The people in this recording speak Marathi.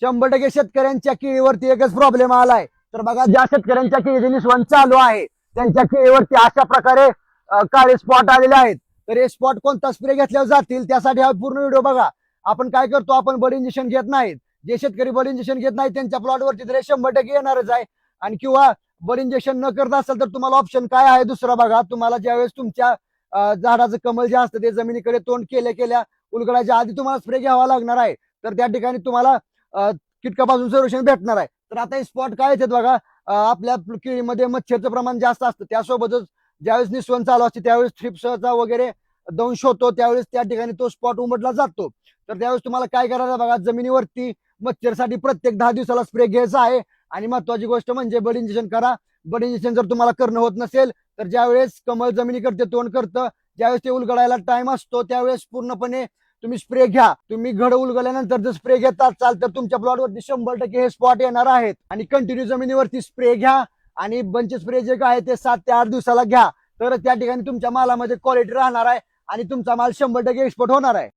100% शेतकऱ्यांच्या केळीवरती एकच प्रॉब्लेम आलाय. तर बघा, ज्या शेतकऱ्यांच्या केळीची निस्वन चालू आहे त्यांच्या केळीवरती अशा प्रकारे काळे स्पॉट आलेले आहेत. तर हे स्पॉट कोणता स्प्रे घेतल्यावर जातील त्यासाठी हा पूर्ण व्हिडिओ बघा. आपण काय करतो, आपण बड इंजेक्शन घेत नाहीत. जे शेतकरी बड इंजेक्शन घेत नाही त्यांच्या प्लॉटवरती तर 100% येणारच आहे. आणि किंवा बड इंजेक्शन न करता असेल तर तुम्हाला ऑप्शन काय आहे दुसरा बघा. तुम्हाला ज्यावेळेस तुमच्या झाडाचं कमल जे असतं ते जमिनीकडे तोंड केल्या उलगडायच्या आधी तुम्हाला स्प्रे घ्यावा लागणार आहे. तर त्या ठिकाणी तुम्हाला कीटकापासून संरक्षण भेटणार आहे. तर आता हे स्पॉट काय येतात बघा. आपल्या केळीमध्ये मच्छरचं प्रमाण जास्त असतं, त्यासोबतच ज्यावेळेस निस्वन चालू असते त्यावेळेस थ्रिप्सचा वगैरे दंश होतो, त्यावेळेस त्या ठिकाणी तो स्पॉट उमटला जातो. तर त्यावेळेस तुम्हाला काय करायचं बघा, जमिनीवरती मच्छरसाठी प्रत्येक 10 दिवसाला स्प्रे घ्यायचा आहे. आणि महत्वाची गोष्ट म्हणजे बड इंजेक्शन करा. बड इंजेक्शन जर तुम्हाला करणं होत नसेल तर ज्यावेळेस कमळ जमिनीकडे तोंड करतं ज्यावेळेस ते उलगडायला टाइम असतो त्यावेळेस पूर्णपणे तुम्ही स्प्रे घ्या. तुम्ही घड उलगल्यानंतर जर स्प्रे घेता असाल तर तुमच्या प्लॉटवरती 100% हे स्पॉट येणार आहेत. आणि कंटिन्यू जमिनीवरती स्प्रे घ्या. आणि बंच स्प्रे जे काय ते 7 ते 8 दिवसाला घ्या. तर त्या ठिकाणी तुमच्या मालामध्ये क्वालिटी राहणार आहे आणि तुमचा माल 100% एक्सपोर्ट होणार आहे.